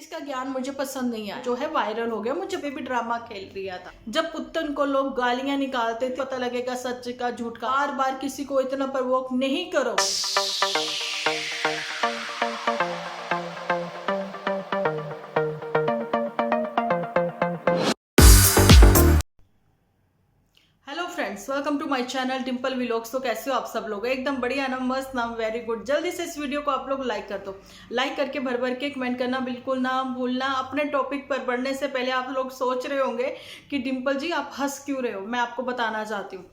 इसका ज्ञान मुझे पसंद नहीं आया, जो है वायरल हो गया, मुझे भी ड्रामा खेल रहा था। जब पुत्तन को लोग गालियां निकालते थे, पता लगेगा सच का झूठ का। बार बार किसी को इतना प्रवोक नहीं करो। Hello friends, welcome to my channel Dimple vlogs. तो कैसे हो आप सब लोग? एकदम बढ़िया ना, मस्त ना, वेरी गुड। जल्दी से इस वीडियो को आप लोग लाइक कर दो। लाइक करके भर भर के कमेंट करना बिल्कुल ना भूलना। अपने टॉपिक पर बढ़ने से पहले आप लोग सोच रहे होंगे कि डिम्पल जी आप हंस क्यों रहे हो। मैं आपको बताना चाहती हूँ,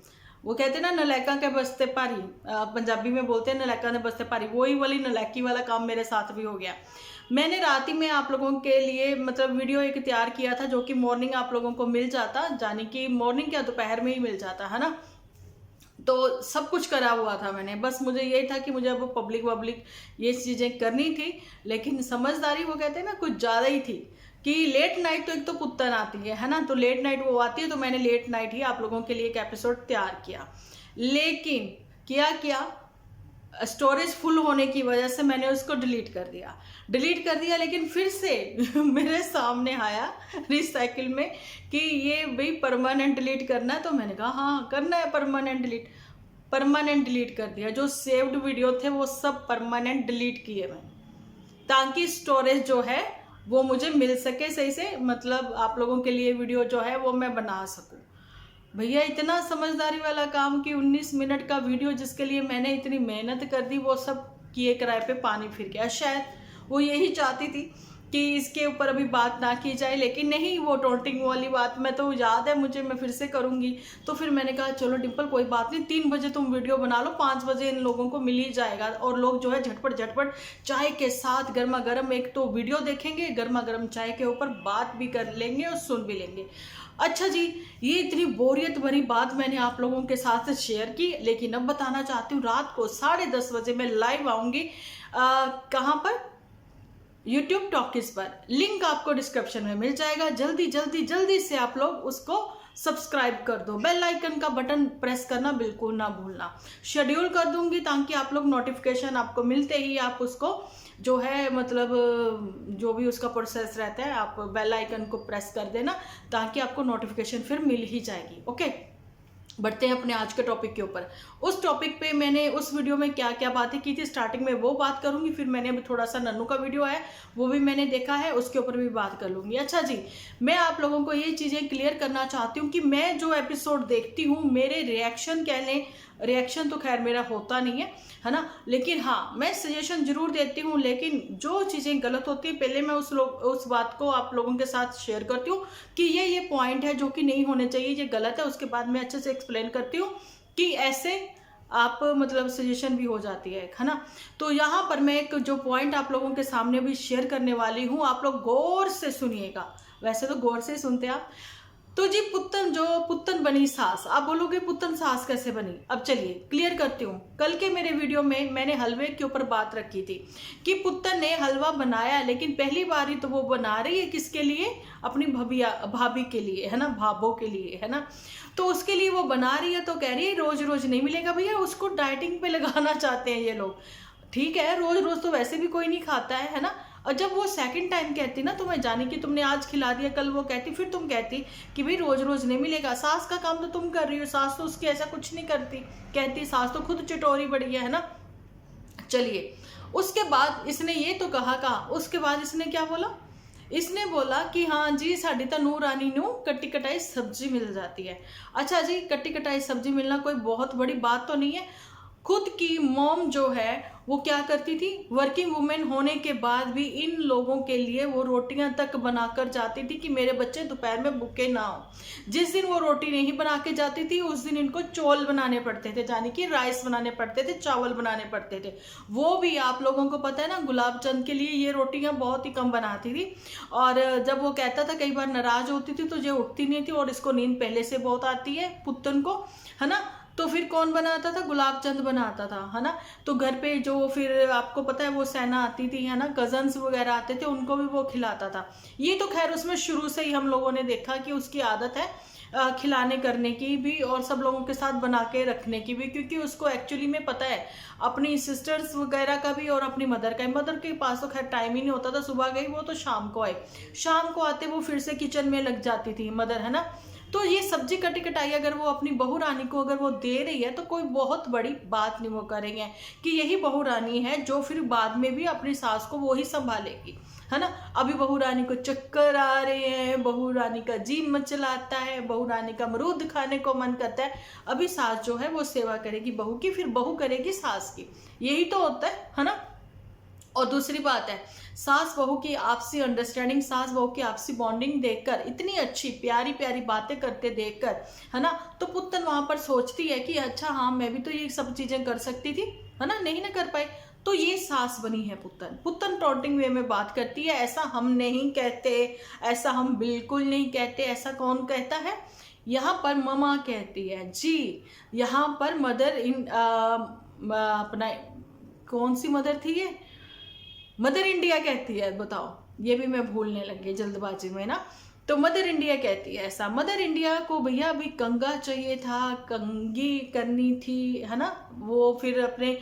वो कहते हैं ना नलैका के बस्ते पारी, पंजाबी में बोलते हैं नलैका के बस्ते पारी। वही वाली नलैकी वाला काम मेरे साथ भी हो गया। मैंने रात ही में आप लोगों के लिए मतलब वीडियो एक तैयार किया था, जो कि मॉर्निंग आप लोगों को मिल जाता, यानी कि मॉर्निंग क्या दोपहर में ही मिल जाता है ना। तो सब कुछ करा हुआ था मैंने, बस मुझे यही था कि मुझे अब पब्लिक ये चीज़ें करनी थी। लेकिन समझदारी वो कहते हैं ना कुछ ज़्यादा ही थी कि लेट नाइट तो एक तो पुत्तन आती है ना, तो लेट नाइट वो आती है, तो मैंने लेट नाइट ही आप लोगों के लिए एक एपिसोड तैयार किया। लेकिन क्या स्टोरेज फुल होने की वजह से मैंने उसको डिलीट कर दिया। लेकिन फिर से मेरे सामने आया रिसाइकिल में कि ये भाई परमानेंट डिलीट करना है। तो मैंने कहा हाँ करना है परमानेंट डिलीट कर दिया। जो सेव्ड वीडियो थे वो सब परमानेंट डिलीट किए मैंने, ताकि स्टोरेज जो है वो मुझे मिल सके सही से, मतलब आप लोगों के लिए वीडियो जो है वो मैं बना सकूं। भैया इतना समझदारी वाला काम कि 19 मिनट का वीडियो जिसके लिए मैंने इतनी मेहनत कर दी, वो सब किए किराए पे पानी फिर गया। शायद वो यही चाहती थी कि इसके ऊपर अभी बात ना की जाए, लेकिन नहीं, वो टोंटिंग वाली बात मैं तो याद है मुझे, मैं फिर से करूंगी। तो फिर मैंने कहा चलो डिम्पल कोई बात नहीं, 3 बजे तुम वीडियो बना लो, 5 बजे इन लोगों को मिल ही जाएगा। और लोग जो है झटपट चाय के साथ गर्मा गर्म एक तो वीडियो देखेंगे, गर्मा गर्म चाय के ऊपर बात भी कर लेंगे और सुन भी लेंगे। अच्छा जी, ये इतनी बोरियत भरी बात मैंने आप लोगों के साथ शेयर की, लेकिन अब बताना चाहती हूँ रात को 10:30 बजे मैं लाइव आऊंगी। कहाँ पर? यूट्यूब टॉकीज पर। लिंक आपको डिस्क्रिप्शन में मिल जाएगा। जल्दी से आप लोग उसको सब्सक्राइब कर दो। बेल आइकन का बटन प्रेस करना बिल्कुल ना भूलना। शेड्यूल कर दूंगी ताकि आप लोग नोटिफिकेशन आपको मिलते ही आप उसको जो है मतलब जो भी उसका प्रोसेस रहता है आप बेल आइकन को प्रेस कर देना, ताकि आपको नोटिफिकेशन फिर मिल ही जाएगी। ओके, बढ़ते हैं अपने आज के टॉपिक के ऊपर। उस टॉपिक पे मैंने उस वीडियो में क्या क्या बातें की थी स्टार्टिंग में वो बात करूंगी। फिर मैंने अभी थोड़ा सा नन्नू का वीडियो है वो भी मैंने देखा है, उसके ऊपर भी बात कर लूंगी। अच्छा जी, मैं आप लोगों को ये चीज़ें क्लियर करना चाहती हूँ कि मैं जो एपिसोड देखती हूँ, मेरे रिएक्शन कह लें, रिएक्शन तो खैर मेरा होता नहीं है ना, लेकिन हाँ मैं सजेशन जरूर देती हूँ। लेकिन जो चीज़ें गलत होती है पहले मैं उस बात को आप लोगों के साथ शेयर करती हूँ कि ये पॉइंट है जो कि नहीं होने चाहिए, ये गलत है। उसके बाद मैं अच्छे से एक्सप्लेन करती हूँ कि ऐसे आप मतलब सजेशन भी हो जाती है ना। तो यहाँ पर मैं एक जो पॉइंट आप लोगों के सामने भी शेयर करने वाली हूँ, आप लोग गौर से सुनिएगा। वैसे तो गौर से सुनते आप। तो जी पुत्तन बनी सास। आप बोलोगे पुत्तन सास कैसे बनी? अब चलिए क्लियर करती हूँ। कल के मेरे वीडियो में मैंने हलवे के ऊपर बात रखी थी कि पुत्तन ने हलवा बनाया, लेकिन पहली बार ही तो वो बना रही है किसके लिए? अपनी भाभी के लिए, है ना, भाभों के लिए, है ना। तो उसके लिए वो बना रही है, तो कह रही है रोज रोज नहीं मिलेगा भैया, उसको डाइटिंग पे लगाना चाहते हैं ये लोग। ठीक है, रोज रोज तो वैसे भी कोई नहीं खाता है ना। और जब वो सेकंड टाइम कहती ना, तो मैं जानी कि तुमने आज खिला दिया, कल वो कहती, फिर तुम कहती कि भाई रोज रोज नहीं मिलेगा। सास का काम तो तुम कर रही हो, सास तो उसकी ऐसा कुछ नहीं करती, कहती सास तो खुद चिटोरी बड़ी है ना। चलिए, उसके बाद इसने ये तो कहा उसके बाद इसने क्या बोला? इसने बोला कि हाँ जी साड़ी तो नूर रानी नू कट्टी कटाई सब्जी मिल जाती है। अच्छा जी, कट्टी कटाई सब्जी मिलना कोई बहुत बड़ी बात तो नहीं है। खुद की मॉम जो है वो क्या करती थी, वर्किंग वुमेन होने के बाद भी इन लोगों के लिए वो रोटियां तक बनाकर जाती थी कि मेरे बच्चे दोपहर में भूखे ना हो। जिस दिन वो रोटी नहीं बना के जाती थी उस दिन इनको चौल बनाने पड़ते थे, यानी कि राइस बनाने पड़ते थे, चावल बनाने पड़ते थे। वो भी आप लोगों को पता है ना, गुलाब चंद के लिए ये रोटियां बहुत ही कम बनाती थी। और जब वो कहता था, कई बार नाराज होती थी तो ये उठती नहीं थी, और इसको नींद पहले से बहुत आती है पुत्तन को, है ना। तो फिर कौन बनाता था? गुलाब चंद बनाता था, है ना। तो घर पे जो फिर आपको पता है वो सैना आती थी, है ना, कजन्स वगैरह आते थे, उनको भी वो खिलाता था। ये तो खैर उसमें शुरू से ही हम लोगों ने देखा कि उसकी आदत है खिलाने करने की भी और सब लोगों के साथ बना के रखने की भी, क्योंकि उसको एक्चुअली में पता है अपनी सिस्टर्स वगैरह का भी और अपनी मदर का। मदर के पास तो खैर टाइम ही नहीं होता था, सुबह गई वो तो शाम को आए, शाम को आते वो फिर से किचन में लग जाती थी मदर, है ना। तो ये सब्जी कटी कटाई अगर वो अपनी बहू रानी को अगर वो दे रही है तो कोई बहुत बड़ी बात नहीं वो करेंगे कि यही बहू रानी है जो फिर बाद में भी अपनी सास को वो ही संभालेगी, है ना। अभी बहू रानी को चक्कर आ रहे हैं, बहू रानी का जी मचलाता है, बहू रानी का अमरूद खाने को मन करता है, अभी सास जो है वो सेवा करेगी बहू की, फिर बहू करेगी सास की, यही तो होता है ना। और दूसरी बात है, सास बहू की आपसी अंडरस्टैंडिंग, सास बहू की आपसी बॉन्डिंग देखकर, इतनी अच्छी प्यारी प्यारी बातें करते देखकर, है ना, तो पुत्तन वहां पर सोचती है कि अच्छा हाँ मैं भी तो ये सब चीजें कर सकती थी, है ना, नहीं ना कर पाई, तो ये सास बनी है पुत्तन। पुत्तन टॉन्टिंग वे में बात करती है, ऐसा हम नहीं कहते, ऐसा हम बिल्कुल नहीं कहते, ऐसा कौन कहता है? यहाँ पर ममा कहती है जी, यहाँ पर मदर इन अपना कौन सी मदर थी ये? मदर इंडिया कहती है, बताओ, ये भी मैं भूलने लगी जल्दबाजी में ना। तो मदर इंडिया कहती है ऐसा। मदर इंडिया को भैया अभी कंगा चाहिए था, कंगी करनी थी, है ना। वो फिर अपने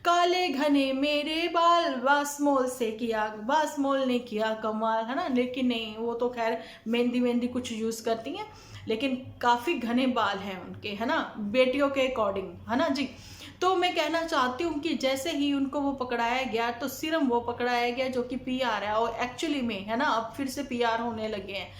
काले घने मेरे बाल बासमोल से किया, बासमोल ने किया कमाल, है ना। लेकिन नहीं, वो तो खैर मेहंदी मेहंदी कुछ यूज करती हैं, लेकिन काफी घने बाल हैं उनके, है ना, बेटियों के अकॉर्डिंग, है ना जी। तो मैं कहना चाहती हूँ कि जैसे ही उनको वो पकड़ाया गया तो सिरम वो पकड़ाया गया जो कि पीआर है, और एक्चुअली में, है ना, अब फिर से पीआर होने लगे हैं।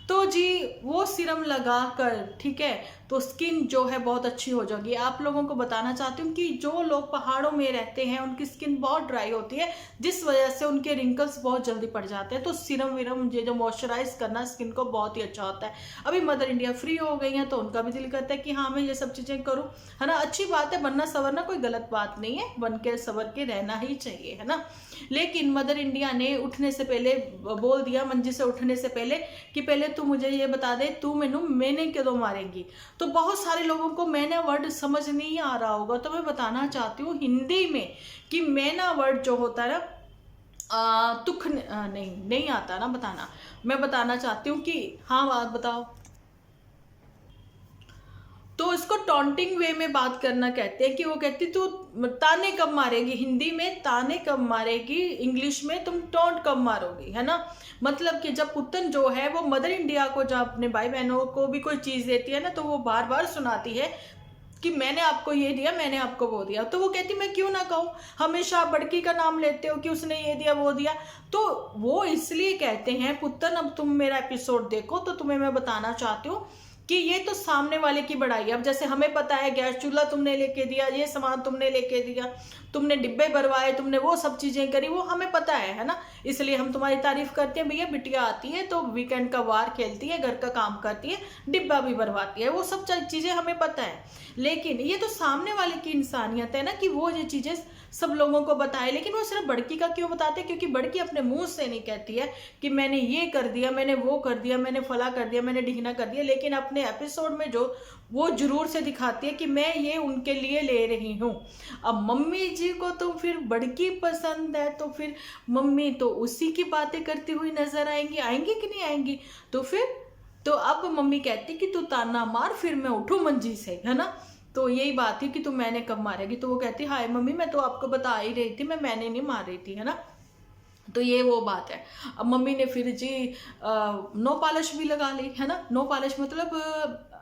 तो जी वो सिरम लगा कर, ठीक है, तो स्किन जो है बहुत अच्छी हो जाएगी। आप लोगों को बताना चाहती हूँ कि जो लोग पहाड़ों में रहते हैं उनकी स्किन बहुत ड्राई होती है, जिस वजह से उनके रिंकल्स बहुत जल्दी पड़ जाते हैं, तो सिरम विरम ये जो मॉइस्चराइज करना स्किन को बहुत ही अच्छा होता है। अभी मदर इंडिया फ्री हो गई हैं तो उनका भी दिल करता है कि हाँ मैं ये सब चीजें करूँ, है ना। अच्छी बात है, बनना संवरना कोई गलत बात नहीं है, बन के संवर के रहना ही चाहिए, है ना। लेकिन मदर इंडिया ने उठने से पहले बोल दिया, मंजी से उठने से पहले, कि पहले तू मुझे ये बता दे, तू मैंने क्यों मारेगी। तो बहुत सारे लोगों को मैंने वर्ड समझ नहीं आ रहा होगा, तो मैं बताना चाहती हूँ हिंदी में कि मैना वर्ड जो होता है ना, तुख नहीं आता ना बताना। मैं बताना चाहती हूँ कि हाँ बात बताओ, तो इसको टॉन्टिंग वे में बात करना कहते हैं, कि वो कहती तू ताने कब मारेगी, हिंदी में ताने कब मारेगी, इंग्लिश में तुम टॉन्ट कब मारोगी, है ना। मतलब कि जब पुत्तन जो है वो मदर इंडिया को, जब अपने भाई बहनों को भी कोई चीज देती है ना, तो वो बार बार सुनाती है कि मैंने आपको ये दिया, मैंने आपको वो दिया। तो वो कहती मैं क्यों ना कहूँ, हमेशा आप बड़की का नाम लेते हो कि उसने ये दिया वो दिया। तो वो इसलिए कहते हैं पुत्तन, अब तुम मेरा एपिसोड देखो तो तुम्हें मैं बताना चाहती हूँ कि ये तो सामने वाले की बढ़ाई। अब जैसे हमें पता है गैस चूल्हा तुमने लेके दिया, ये सामान तुमने लेके दिया, तुमने डिब्बे भरवाए, तुमने वो सब चीजें करी, वो हमें पता है ना, इसलिए हम तुम्हारी तारीफ करते हैं। भैया बिटिया आती है तो वीकेंड का वार खेलती है, घर का काम करती है, डिब्बा भी भरवाती है, वो सब चीजें हमें पता है। लेकिन ये तो सामने वाले की इंसानियत है ना कि वो ये चीजें सब लोगों को बताए। लेकिन वो सिर्फ बड़की का क्यों बताते हैं? क्योंकि बड़की अपने मुंह से नहीं कहती है कि मैंने ये कर दिया, मैंने वो कर दिया, मैंने फला कर दिया, मैंने ढीना कर दिया, लेकिन अपने एपिसोड में जो वो जरूर से दिखाती है कि मैं ये उनके लिए ले रही हूँ। अब मम्मी जी को तो फिर बड़की पसंद है, तो फिर मम्मी तो उसी की बातें करती हुई नजर आएंगी, आएंगी कि नहीं आएंगी। तो फिर तो अब मम्मी कहती कि तू ताना मार फिर मैं उठूं मंजी से, है ना। तो यही बात थी कि तू मैंने कब मारेगी। तो वो कहती हाय मम्मी मैं तो आपको बता ही रही थी, मैंने नहीं मार रही थी, है ना। तो ये वो बात है। अब मम्मी ने फिर जी नो पॉलिश भी लगा ली, है ना। नो पॉलिश मतलब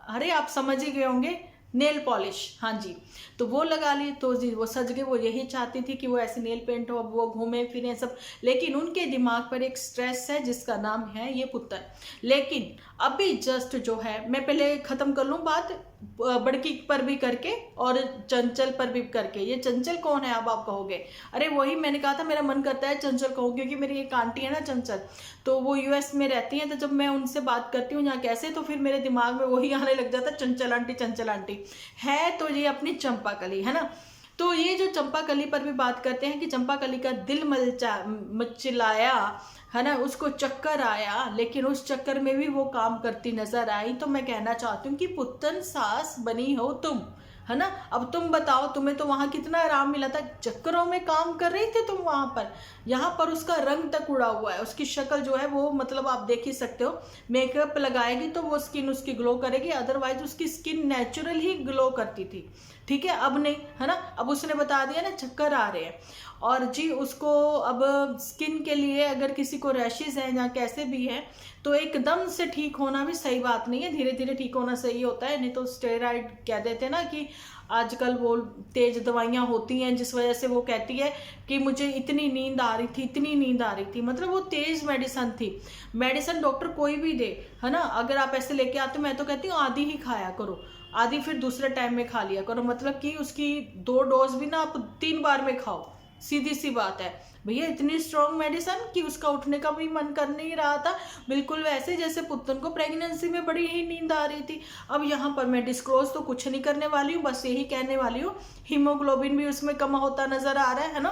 अरे आप समझ ही गए होंगे, नेल पॉलिश, हाँ जी। तो वो लगा ली, तो जी वो सज गए। वो यही चाहती थी कि वो ऐसे नेल पेंट हो, वो घूमे फिरे सब, लेकिन उनके दिमाग पर एक स्ट्रेस है जिसका नाम है ये पुत्र। लेकिन अभी जस्ट जो है, मैं पहले खत्म कर लूँ बात बड़की पर भी करके और चंचल पर भी करके। ये चंचल कौन है अब आप कहोगे? अरे वही मैंने कहा था मेरा मन करता है चंचल कहूँ, क्योंकि मेरी एक आंटी है ना चंचल, तो वो यूएस में रहती हैं। तो जब मैं उनसे बात करती हूँ यहाँ कैसे, तो फिर मेरे दिमाग में वही आने लग जाता है, चंचल आंटी है। तो ये अपनी चंपाकली, है ना। तो ये जो चंपाकली पर भी बात करते हैं कि चंपाकली का दिल मचलाया, है ना, उसको चक्कर आया, लेकिन उस चक्कर में भी वो काम करती नजर आई। तो मैं कहना चाहती हूँ कि पुत्तन सास बनी हो तुम, है ना। अब तुम बताओ, तुम्हें तो वहाँ कितना आराम मिला था, चक्करों में काम कर रही थी तुम वहाँ पर। यहाँ पर उसका रंग तक उड़ा हुआ है, उसकी शक्ल जो है वो मतलब आप देख ही सकते हो। मेकअप लगाएगी तो वो स्किन उसकी ग्लो करेगी, अदरवाइज उसकी स्किन नेचुरल ही ग्लो करती थी, ठीक है। अब नहीं, है ना। अब उसने बता दिया ना चक्कर आ रहे हैं। और जी उसको अब स्किन के लिए अगर किसी को रैशेज हैं या कैसे भी है, तो एकदम से ठीक होना भी सही बात नहीं है, धीरे धीरे ठीक होना सही होता है। नहीं तो स्टेरॉइड कह देते हैं ना कि आजकल वो तेज दवाइयाँ होती हैं, जिस वजह से वो कहती है कि मुझे इतनी नींद आ रही थी, इतनी नींद आ रही थी, मतलब वो तेज मेडिसिन थी। मेडिसिन डॉक्टर कोई भी दे, है ना, अगर आप ऐसे लेके आते, मैं तो कहती हूँ आधी ही खाया करो, आधी फिर दूसरे टाइम में खा लिया करो, मतलब कि उसकी 2 डोज भी ना आप 3 बार में खाओ, सीधी सी बात है भैया। इतनी स्ट्रॉन्ग मेडिसिन कि उसका उठने का भी मन कर नहीं रहा था, बिल्कुल वैसे जैसे पुतन को प्रेगनेंसी में बड़ी ही नींद आ रही थी। अब यहाँ पर मैं डिस्क्लोज तो कुछ नहीं करने वाली हूँ, बस यही कहने वाली हूँ हीमोग्लोबिन भी उसमें कम होता नजर आ रहा है ना,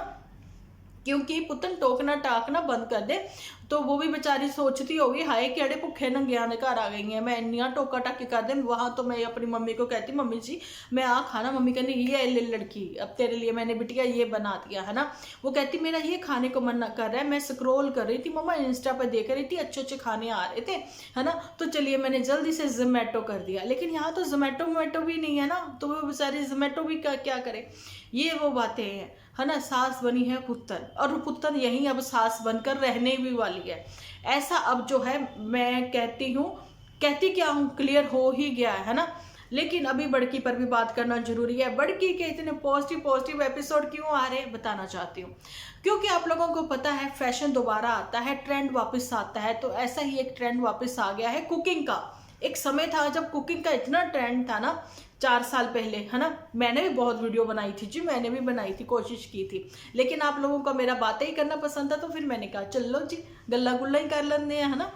क्योंकि पुतन टोकना टाकना बंद कर दे तो वो भी बेचारी सोचती होगी हाय केड़े भुखे नंगे ने घर आ गई हैं, मैं इन्नियां टोका टाकी कर दे। वहाँ तो मैं अपनी मम्मी को कहती मम्मी जी मैं आ खाना, मम्मी कहती ये ले लड़की अब तेरे लिए मैंने बिटिया ये बना दिया, है ना। वो कहती मेरा ये खाने को मन कर रहा है, मैं स्क्रॉल कर रही थी मम्मा, इंस्टा पर देख रही थी अच्छे अच्छे खाने आ रहे थे, है ना, तो चलिए मैंने जल्दी से जोमेटो कर दिया। लेकिन यहाँ तो जोमेटो भी नहीं है ना, तो वो बेचारी जोमेटो भी क्या करे। ये वो बातें हैं, है ना। सास बनी है पुत्तन, और पुत्तन यही अब सास बनकर रहने भी वाली है। ऐसा अब जो है मैं कहती क्या हूँ, क्लियर हो ही गया है ना। लेकिन अभी बड़की पर भी बात करना जरूरी है। बड़की के इतने पॉजिटिव एपिसोड क्यों आ रहे हैं बताना चाहती हूँ, क्योंकि आप लोगों को पता है फैशन दोबारा आता है, ट्रेंड वापस आता है। तो ऐसा ही एक ट्रेंड वापस आ गया है कुकिंग का। एक समय था जब कुकिंग का इतना ट्रेंड था ना, 4 साल पहले, है ना। मैंने भी बहुत वीडियो बनाई थी जी, मैंने भी बनाई थी, कोशिश की थी, लेकिन आप लोगों को मेरा बातें ही करना पसंद था, तो फिर मैंने कहा चलो जी गल्ला गुल्ला ही कर लेते हैं, है ना।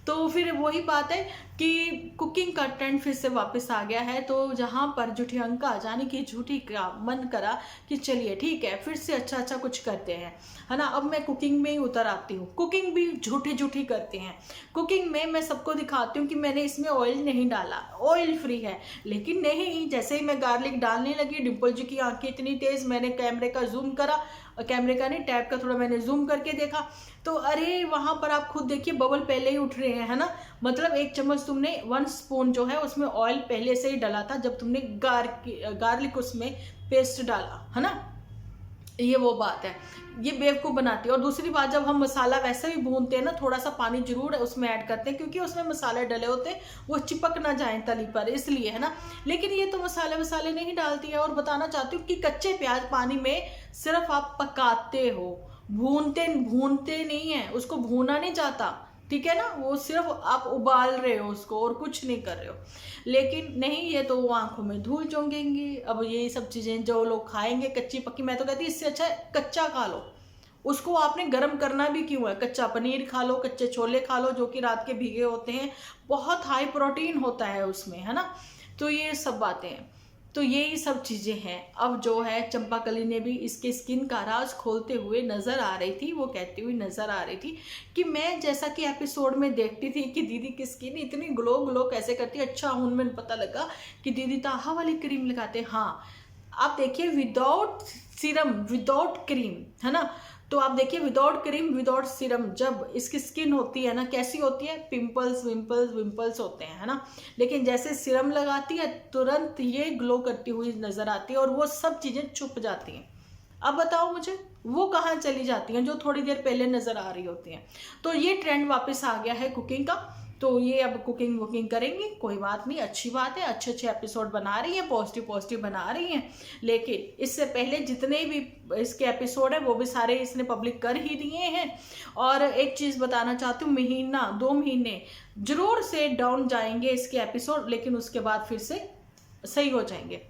तो फिर वही बात है कि कुकिंग का ट्रेंड फिर से वापस आ गया है। तो जहाँ पर झूठियंका यानी कि झूठी का मन करा कि चलिए ठीक है फिर से अच्छा कुछ करते हैं, है ना। अब मैं कुकिंग में ही उतर आती हूँ। कुकिंग भी झूठी करते हैं। कुकिंग में मैं सबको दिखाती हूँ कि मैंने इसमें ऑयल नहीं डाला, ऑयल फ्री है। लेकिन नहीं, जैसे ही मैं गार्लिक डालने लगी, डिम्पल जी की आंखें इतनी तेज, मैंने कैमरे का जूम करा, कैमरे का नहीं टैब का थोड़ा मैंने जूम करके देखा, तो अरे वहां पर आप खुद देखिए बबल पहले ही उठ रहे हैं, है ना। मतलब 1 चम्मच तुमने 1 स्पून जो है उसमें ऑयल पहले से ही डाला था जब तुमने गार्लिक उसमें पेस्ट डाला, है ना। ये वो बात है, ये बेवकूफ़ बनाती है। और दूसरी बात, जब हम मसाला वैसे भी भूनते हैं ना, थोड़ा सा पानी जरूर उसमें ऐड करते हैं, क्योंकि उसमें मसाले डले होते हैं, वो चिपक ना जाए तली पर, इसलिए, है ना। लेकिन ये तो मसाले नहीं डालती है। और बताना चाहती हूँ कि कच्चे प्याज पानी में सिर्फ आप पकाते हो, भूनते नहीं है, उसको भूना नहीं जाता, ठीक है ना। वो सिर्फ आप उबाल रहे हो उसको और कुछ नहीं कर रहे हो। लेकिन नहीं, ये तो वो आंखों में धूल झोंकेंगी। अब ये सब चीजें जो लोग खाएंगे कच्ची पक्की, मैं तो कहती इससे अच्छा कच्चा खा लो, उसको आपने गर्म करना भी क्यों है। कच्चा पनीर खा लो, कच्चे छोले खा लो जो कि रात के भीगे होते हैं, बहुत हाई प्रोटीन होता है उसमें, है ना। तो ये सब बातें हैं, तो यही सब चीज़ें हैं। अब जो है चंपाकली ने भी इसके स्किन का राज खोलते हुए नज़र आ रही थी। वो कहती हुई नज़र आ रही थी कि मैं जैसा कि एपिसोड में देखती थी कि दीदी की स्किन इतनी ग्लो कैसे करती है। अच्छा उनमें पता लगा कि दीदी ताहा वाली क्रीम लगाते हैं। हाँ, आप देखिए विदाउट सीरम, विदाउट क्रीम, है ना। तो आप देखिए विदाउट क्रीम विदाउट सीरम जब इसकी स्किन होती है ना, कैसी होती है, पिंपल्स होते हैं, है ना। लेकिन जैसे सीरम लगाती है तुरंत ये ग्लो करती हुई नजर आती है और वो सब चीजें छुप जाती हैं। अब बताओ मुझे वो कहाँ चली जाती हैं जो थोड़ी देर पहले नजर आ रही होती हैं। तो ये ट्रेंड वापस आ गया है कुकिंग का। तो ये अब कुकिंग वुकिंग करेंगी, कोई बात नहीं, अच्छी बात है, अच्छे एपिसोड बना रही हैं, पॉजिटिव बना रही हैं। लेकिन इससे पहले जितने भी इसके एपिसोड है वो भी सारे इसने पब्लिक कर ही दिए हैं। और एक चीज़ बताना चाहती हूँ, 1-2 महीने जरूर से डाउन जाएंगे इसके एपिसोड, लेकिन उसके बाद फिर से सही हो जाएंगे।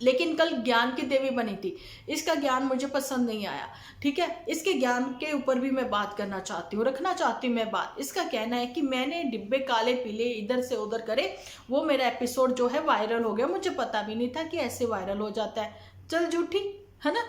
लेकिन कल ज्ञान की देवी बनी थी, इसका ज्ञान मुझे पसंद नहीं आया, ठीक है। इसके ज्ञान के ऊपर भी मैं बात करना चाहती हूँ, रखना चाहती हूँ मैं बात। इसका कहना है कि मैंने डिब्बे काले पीले इधर से उधर करे, वो मेरा एपिसोड जो है वायरल हो गया, मुझे पता भी नहीं था कि ऐसे वायरल हो जाता है। चल झूठी, है ना।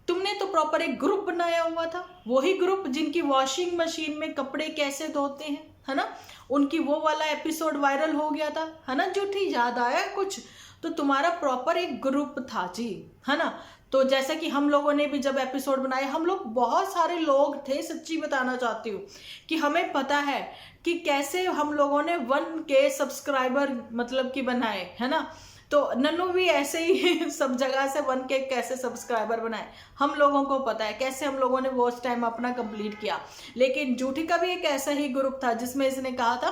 तुमने तो प्रॉपर एक ग्रुप बनाया हुआ था, वही ग्रुप जिनकी वॉशिंग मशीन में कपड़े कैसे धोते हैं, है ना, उनकी वो वाला एपिसोड वायरल हो गया था, है ना झूठी, याद आया कुछ? तो तुम्हारा प्रॉपर एक ग्रुप था जी, है ना। तो जैसा कि हम लोगों ने भी जब एपिसोड बनाए, हम लोग बहुत सारे लोग थे, सच्ची बताना चाहती हूँ कि हमें पता है कि कैसे हम लोगों ने 1K सब्सक्राइबर मतलब कि बनाए, है ना। तो नन्नू भी ऐसे ही सब जगह से 1K कैसे सब्सक्राइबर बनाए, हम लोगों को पता है कैसे हम लोगों ने वॉच टाइम अपना कंप्लीट किया। लेकिन जूठी का भी एक ऐसा ही ग्रुप था जिसमें इसने कहा था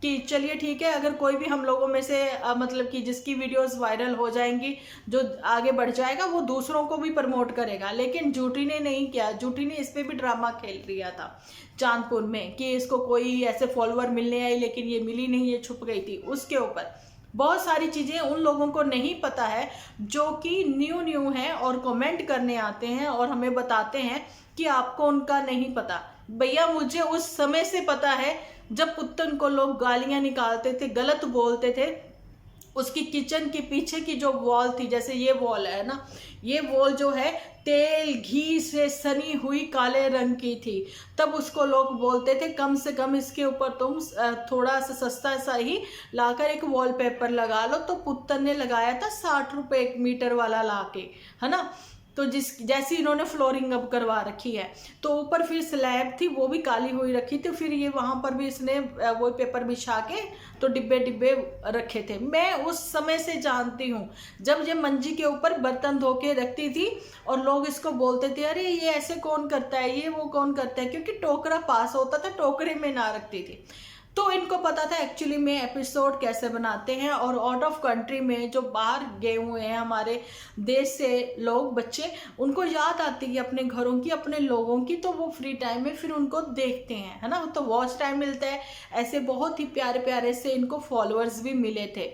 कि चलिए ठीक है, अगर कोई भी हम लोगों में से मतलब कि जिसकी वीडियोस वायरल हो जाएंगी, जो आगे बढ़ जाएगा, वो दूसरों को भी प्रमोट करेगा। लेकिन जूठी ने नहीं किया, जूठी ने इस पे भी ड्रामा खेल दिया था चांदपुर में कि इसको कोई ऐसे फॉलोअर मिलने आई लेकिन ये मिली नहीं, ये छुप गई थी। उसके ऊपर बहुत सारी चीजें उन लोगों को नहीं पता है जो कि न्यू है और कमेंट करने आते हैं और हमें बताते हैं कि आपको उनका नहीं पता। भैया मुझे उस समय से पता है जब पुत्तन को लोग गालियां निकालते थे, गलत बोलते थे। उसकी किचन के पीछे की जो वॉल थी, जैसे ये वॉल है ना, ये वॉल जो है तेल घी से सनी हुई काले रंग की थी। तब उसको लोग बोलते थे कम से कम इसके ऊपर तुम थोड़ा सा सस्ता सा ही लाकर एक वॉलपेपर लगा लो। तो पुत्तन ने लगाया था 60 रुपए 1 मीटर वाला लाके, है ना। तो जैसी इन्होंने फ्लोरिंग अब करवा रखी है, तो ऊपर फिर स्लैब थी वो भी काली हुई रखी थी, फिर ये वहां पर भी इसने वो पेपर बिछा के तो डिब्बे डिब्बे रखे थे। मैं उस समय से जानती हूँ जब ये मंजी के ऊपर बर्तन धो के रखती थी और लोग इसको बोलते थे अरे ये ऐसे कौन करता है, ये वो कौन करता है, क्योंकि टोकरा पास होता था, टोकरे में ना रखती थी। तो इनको पता था एक्चुअली में एपिसोड कैसे बनाते हैं। और आउट ऑफ कंट्री में जो बाहर गए हुए हैं हमारे देश से लोग, बच्चे, उनको याद आती है अपने घरों की, अपने लोगों की, तो वो फ्री टाइम में फिर उनको देखते हैं, है ना। तो वॉच टाइम मिलता है। ऐसे बहुत ही प्यारे प्यारे से इनको फॉलोअर्स भी मिले थे।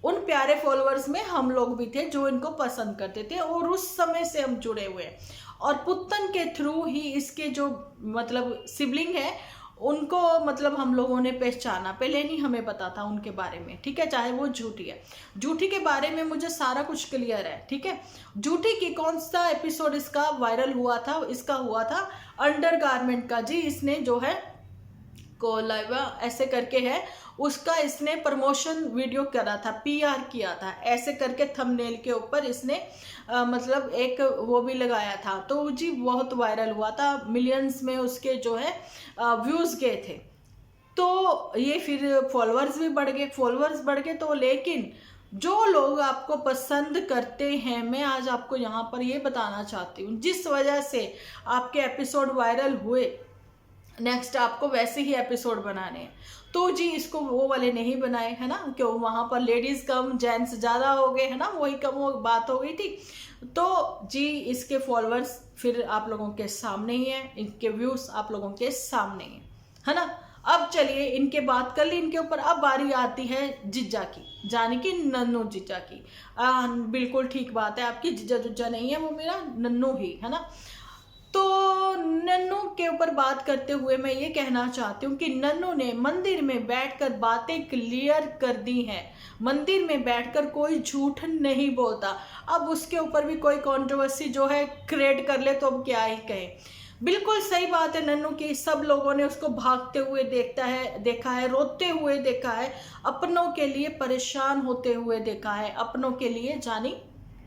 उन प्यारे फॉलोअर्स में हम लोग भी थे जो इनको पसंद करते थे और उस समय से हम जुड़े हुए हैं। और पुत्तन के थ्रू ही इसके जो मतलब सिबलिंग है उनको मतलब हम लोगों ने पहचाना, पहले नहीं हमें पता था उनके बारे में, ठीक है। चाहे वो झूठी है, झूठी के बारे में मुझे सारा कुछ क्लियर है, ठीक है। झूठी की कौन सा एपिसोड इसका वायरल हुआ था, इसका हुआ था अंडरगारमेंट का जी। इसने जो है कोलाइवा ऐसे करके है, उसका इसने प्रमोशन वीडियो करा था, पीआर किया था, ऐसे करके थंबनेल के ऊपर इसने मतलब एक वो भी लगाया था। तो जी बहुत वायरल हुआ था, मिलियंस में उसके जो है व्यूज गए थे। तो ये फिर फॉलोअर्स भी बढ़ गए, फॉलोअर्स बढ़ गए। तो लेकिन जो लोग आपको पसंद करते हैं, मैं आज आपको यहाँ पर ये बताना चाहती हूँ, जिस वजह से आपके एपिसोड वायरल हुए, नेक्स्ट आपको वैसे ही एपिसोड बनाने हैं। तो जी इसको वो वाले नहीं बनाए, है ना, क्यों, वहां पर लेडीज कम जेंट्स ज्यादा हो गए, है ना, वही कम वो बात हो गई थी। तो जी इसके फॉलोअर्स फिर आप लोगों के सामने ही है, इनके व्यूज आप लोगों के सामने ही है ना। अब चलिए इनके बात कर ली इनके ऊपर। अब बारी आती है जिज्जा की, जानी कि नन्नू जिज्जा की। बिल्कुल ठीक बात है आपकी, जिज्जा जुज्जा नहीं है, वो मेरा नन्नू ही है ना। तो नन्नू के ऊपर बात करते हुए मैं ये कहना चाहती हूँ कि नन्नू ने मंदिर में बैठकर बातें क्लियर कर दी हैं। मंदिर में बैठकर कोई झूठ नहीं बोलता। अब उसके ऊपर भी कोई कंट्रोवर्सी जो है क्रिएट कर ले तो अब क्या ही कहें। बिल्कुल सही बात है नन्नू की, सब लोगों ने उसको भागते हुए देखा है, रोते हुए देखा है, अपनों के लिए परेशान होते हुए देखा है, अपनों के लिए जानी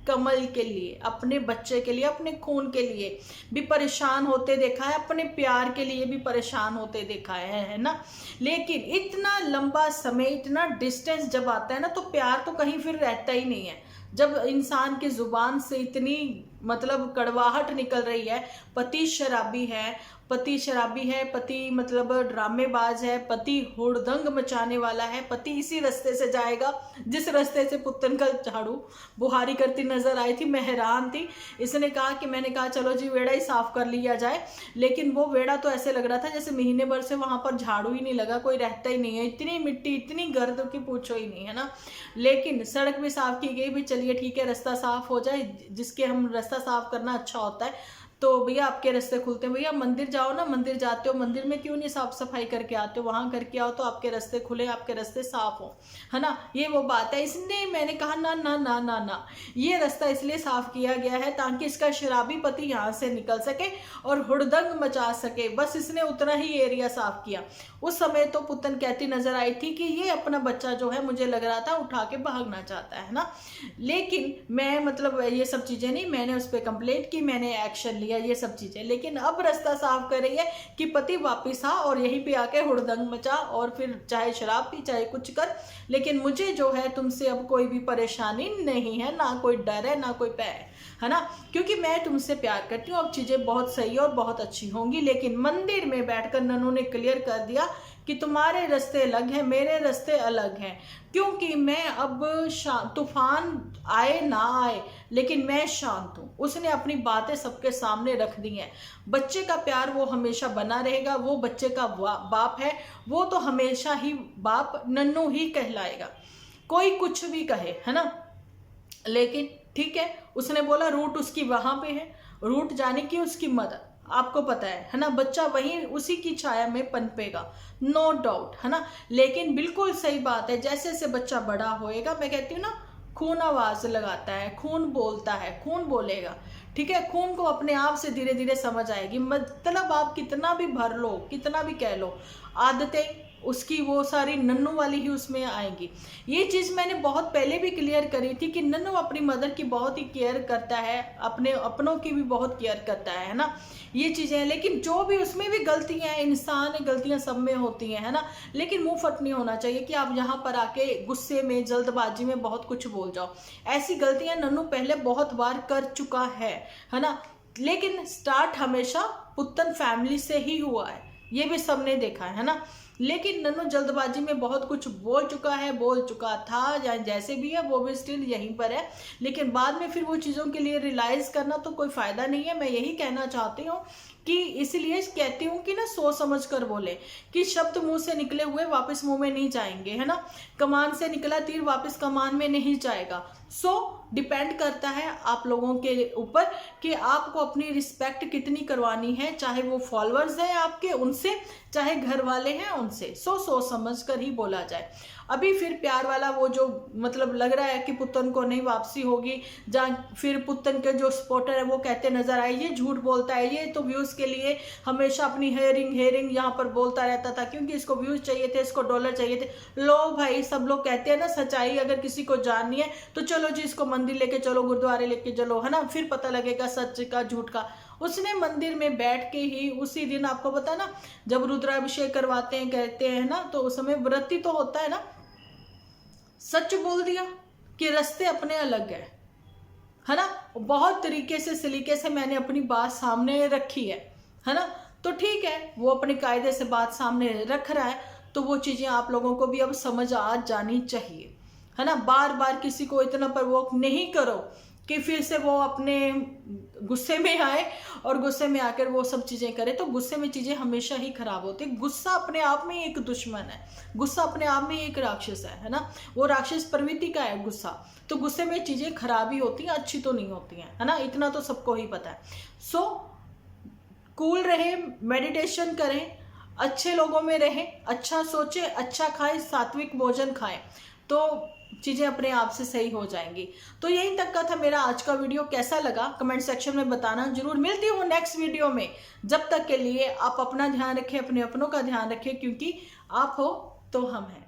कमल के लिए, अपने बच्चे के लिए, अपने खून के लिए भी परेशान होते देखा है, अपने प्यार के लिए भी परेशान होते देखा है ना। लेकिन इतना लंबा समय, इतना डिस्टेंस जब आता है ना, तो प्यार तो कहीं फिर रहता ही नहीं है। जब इंसान की जुबान से इतनी मतलब कड़वाहट निकल रही है, पति शराबी है, पति मतलब ड्रामेबाज है, पति हुड़दंग मचाने वाला है, पति इसी रास्ते से जाएगा जिस रास्ते से पुत्तन कल झाड़ू बुहारी करती नजर आई थी। मैं हैरान थी। इसने कहा कि, मैंने कहा चलो जी वेड़ा ही साफ कर लिया जाए, लेकिन वो वेड़ा तो ऐसे लग रहा था जैसे महीने भर से वहां पर झाड़ू ही नहीं लगा, कोई रहता ही नहीं है, इतनी मिट्टी इतनी गर्द की पूछो ही नहीं, है ना। लेकिन सड़क भी साफ की गई भी, चलिए ठीक है रास्ता साफ हो जाए, जिसके हम रास्ता साफ करना अच्छा होता है। तो भैया आपके रास्ते खुलते हैं, भैया मंदिर जाओ ना, मंदिर जाते हो, मंदिर में क्यों नहीं साफ सफाई करके आते हो, वहां करके आओ तो आपके रास्ते खुले, आपके रास्ते साफ हो, है ना। ये वो बात है। इसने मैंने कहा ना ना ना ना ना, ये रास्ता इसलिए साफ किया गया है ताकि इसका शराबी पति यहाँ से निकल सके और हुड़दंग मचा सके, बस इसने उतना ही एरिया साफ किया। उस समय तो पुतन कहती नजर आई थी कि ये अपना बच्चा जो है, मुझे लग रहा था उठा के भागना चाहता है ना, लेकिन मैं मतलब ये सब चीजें नहीं, मैंने उस पर कंप्लेंट की, मैंने एक्शन लिया, ये सब चीजें। लेकिन अब रास्ता साफ कर रही है कि पति वापिस आ और यहीं पे आके हुड़दंग मचा और फिर चाहे शराब पी चाहे कुछ कर, लेकिन मुझे जो है तुमसे अब कोई भी परेशानी नहीं है, ना कोई डर है ना कोई भय है ना, क्योंकि मैं तुमसे प्यार करती हूँ। अब चीजें बहुत सही और बहुत अच्छी होंगी। लेकिन मंदिर में बैठकर नन्नू ने क्लियर कर दिया कि तुम्हारे रास्ते अलग हैं, मेरे रास्ते अलग हैं, क्योंकि मैं अब तूफान आए ना आए लेकिन मैं शांत हूँ। उसने अपनी बातें सबके सामने रख दी हैं। बच्चे का प्यार वो हमेशा बना रहेगा, वो बच्चे का बाप है, वो तो हमेशा ही बाप नन्नू ही कहलाएगा, कोई कुछ भी कहे, है ना। लेकिन ठीक है, उसने बोला रूट उसकी वहां पे है, रूट जाने की उसकी मदद, आपको पता है ना, बच्चा वहीं उसी की छाया में पनपेगा, नो डाउट, है ना। लेकिन बिल्कुल सही बात है, जैसे जैसे बच्चा बड़ा होएगा, मैं कहती हूँ ना, खून आवाज लगाता है, खून बोलता है, खून बोलेगा, ठीक है। खून को अपने आप से धीरे धीरे समझ आएगी। मतलब आप कितना भी भर लो, कितना भी कह लो, आदतें उसकी वो सारी नन्नू वाली ही उसमें आएंगी। ये चीज़ मैंने बहुत पहले भी क्लियर करी थी कि नन्नू अपनी मदर की बहुत ही केयर करता है, अपने अपनों की भी बहुत केयर करता है ना, ये चीज़ें हैं। लेकिन जो भी उसमें भी गलतियां हैं, इंसान है, गलतियां सब में होती हैं, है ना। लेकिन मुंह फट नहीं होना चाहिए कि आप यहाँ पर आके गुस्से में जल्दबाजी में बहुत कुछ बोल जाओ। ऐसी गलतियां नन्नू पहले बहुत बार कर चुका है ना। लेकिन स्टार्ट हमेशा पुत्तन फैमिली से ही हुआ है, ये भी सबने देखा है ना। लेकिन नन्नू जल्दबाजी में बहुत कुछ बोल चुका है, बोल चुका था, या जैसे भी है वो भी स्टिल यहीं पर है। लेकिन बाद में फिर वो चीज़ों के लिए रियलाइज करना तो कोई फायदा नहीं है। मैं यही कहना चाहती हूँ कि इसलिए कहती हूँ कि ना सोच समझ कर बोले, कि शब्द मुंह से निकले हुए वापस मुंह में नहीं जाएंगे, है ना। कमान से निकला तीर वापस कमान में नहीं जाएगा। सो डिपेंड करता है आप लोगों के ऊपर कि आपको अपनी रिस्पेक्ट कितनी करवानी है, चाहे वो फॉलोअर्स हैं आपके उनसे, चाहे घर वाले हैं उनसे। सोच समझ कर ही बोला जाए। अभी फिर प्यार वाला वो जो मतलब लग रहा है कि पुत्तन को नहीं वापसी होगी, जहाँ फिर पुत्तन के जो सपोर्टर है वो कहते नजर आए ये झूठ बोलता है, ये तो व्यूज के लिए हमेशा अपनी हेयरिंग यहाँ पर बोलता रहता था, क्योंकि इसको व्यूज चाहिए थे, इसको डॉलर चाहिए थे। लो भाई, सब लोग कहते हैं ना, सच्चाई अगर किसी को जाननी है तो चलो जी इसको मंदिर लेके चलो, गुरुद्वारे लेके चलो, है ना, फिर पता लगेगा सच का झूठ का। उसने मंदिर में बैठ के ही उसी दिन, आपको पता ना, जब रुद्राभिषेक करवाते हैं कहते हैं ना, तो उस समय व्रती तो होता है ना, सच बोल दिया कि रास्ते अपने अलग है ना। बहुत तरीके से सलीके से मैंने अपनी बात सामने रखी है ना। तो ठीक है, वो अपने कायदे से बात सामने रख रहा है, तो वो चीजें आप लोगों को भी अब समझ आ जानी चाहिए, है ना। बार बार किसी को इतना प्रवोक नहीं करो कि फिर से वो अपने गुस्से में आए और गुस्से में आकर वो सब चीजें करे। तो गुस्से में चीजें हमेशा ही खराब होती है। गुस्सा अपने आप में एक दुश्मन है, गुस्सा अपने आप में एक राक्षस है ना। वो राक्षस प्रवृत्ति का है गुस्सा। तो गुस्से में चीजें खराब ही होती हैं, अच्छी तो नहीं होती हैं, है ना। इतना तो सबको ही पता है। सो कूल रहे, मेडिटेशन करें, अच्छे लोगों में रहें, अच्छा सोचे, अच्छा खाएं, सात्विक भोजन खाएं, तो चीज़ें अपने आप से सही हो जाएंगी। तो यहीं तक का था मेरा आज का वीडियो। कैसा लगा कमेंट सेक्शन में बताना जरूर। मिलती हूँ नेक्स्ट वीडियो में। जब तक के लिए आप अपना ध्यान रखें, अपने अपनों का ध्यान रखें, क्योंकि आप हो तो हम हैं।